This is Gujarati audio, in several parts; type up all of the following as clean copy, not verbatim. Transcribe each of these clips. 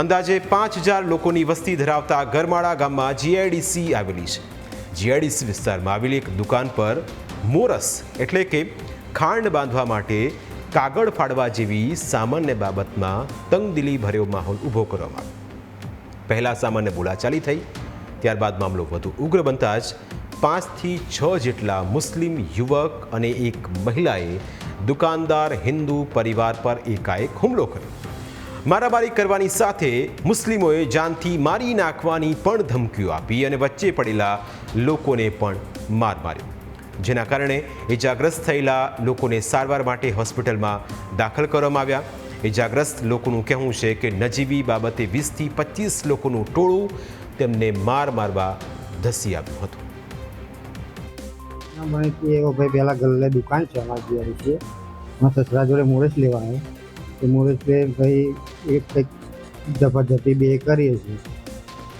અંદાજે 5000 લોકોની વસ્તી ધરાવતા ગરમાળા ગામમાં જીઆઈડીસી આવેલી છે। જીઆઈડીસી વિસ્તારમાં આવેલી એક દુકાન પર મોરસ એટલે કે ખાંડ બાંધવા માટે કાગળ ફાડવા જેવી સામાન્ય બાબતમાં તંગદિલી ભર્યો માહોલ ઊભો કરવામાં આવ્યો। પહેલા સામાન્ય બોલાચાલી થઈ, ત્યારબાદ મામલો વધુ ઉગ્ર બનતા જ 5 થી 6 જેટલા મુસ્લિમ યુવક અને એક મહિલાએ દુકાનદાર હિન્દુ પરિવાર પર એકાએક હુમલો કર્યો। મારામારી કરવાની સાથે મુસ્લિમોએ જાનથી મારી નાખવાની પણ ધમકીઓ આપી અને વચ્ચે પડેલા લોકોને પણ માર માર્યો, જેના કારણે ઇજાગ્રસ્ત થયેલા લોકોને સારવાર માટે હોસ્પિટલમાં દાખલ કરવામાં આવ્યા। ઇજાગ્રસ્ત લોકોનું કહેવું છે કે નજીવી બાબતે 20 થી 25 લોકોનું ટોળું તેમને મારવા ધસી આવ્યું હતું। એવો ભાઈ પહેલાં ગલ્લે દુકાન છે અમારી જીઆઈડીસી, મારા સસરા જોડે મોરસ લેવા આવ્યો, તો મોરસ લે ભાઈ એક કંઈક જબરજસ્તી બે કરીએ છીએ,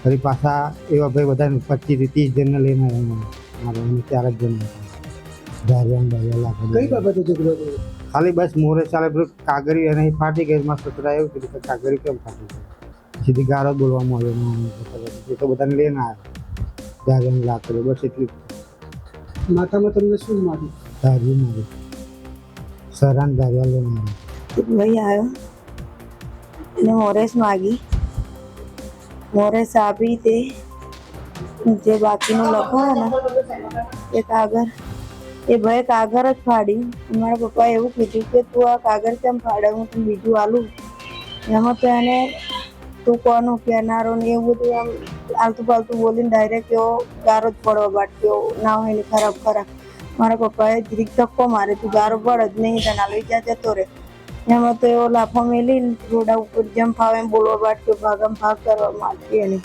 ફરી પાછા એવા ભાઈ બધા 25 થી 30 જણને લઈને આવ્યા મારે 4 જણ ધાર્યા કઈ બાબતે ઝઘડો થયો? ખાલી બસ મોરસ ચાલે પેલું કાગરી અને ફાટી ગઈ, મારા સસરા એવું કીધું કે કાગરી કેમ ફાટી ગઈ, સીધી ગાળો બોલવામાં આવ્યો, તો બધાને લઈને આવ્યા ધાર્યા લાકડી, બસ એટલી માથામાં તમને શું માર્યું? ધાર્યું મારી સરાન ધાર્યા લઈને ભાઈ આવ્યો અને મોરેસ માગી, મોરેસ આપી, તે જે બાકીનું લખો ને એ કાગળ, એ ભાઈ કાગળ જ ફાડ્યું। મારા પપ્પાએ એવું કીધું કે તું આ કાગળ કેમ ફાડે, હું તને બીજું આલું। એમાં તો એને તું કોનું કહેનારો ને એવું બધું આમ આલતું પાલતું બોલીને ડાયરેક્ટ એવો ગારો જ પડવા બાટ્યો, ના હોય ને ખરાબ। મારા પપ્પાએ જીરીક ધક્કો મારે, તું ગારો પડ જ નહીં, તને લઈ જા, જતો રહે। એમાં તો એવો લાફો મેલીને રોડા ઉપર જેમ ફાવે એમ બોલવા બાટ્યો, ભાગમ ભાગ કરવા માંગતી એની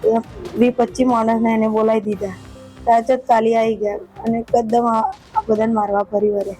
20-25 માણસને એને બોલાવી દીધા, તાજ જ ચાલી આવી ગયા અને કદમ આ બધાને મારવા ફરી વળે।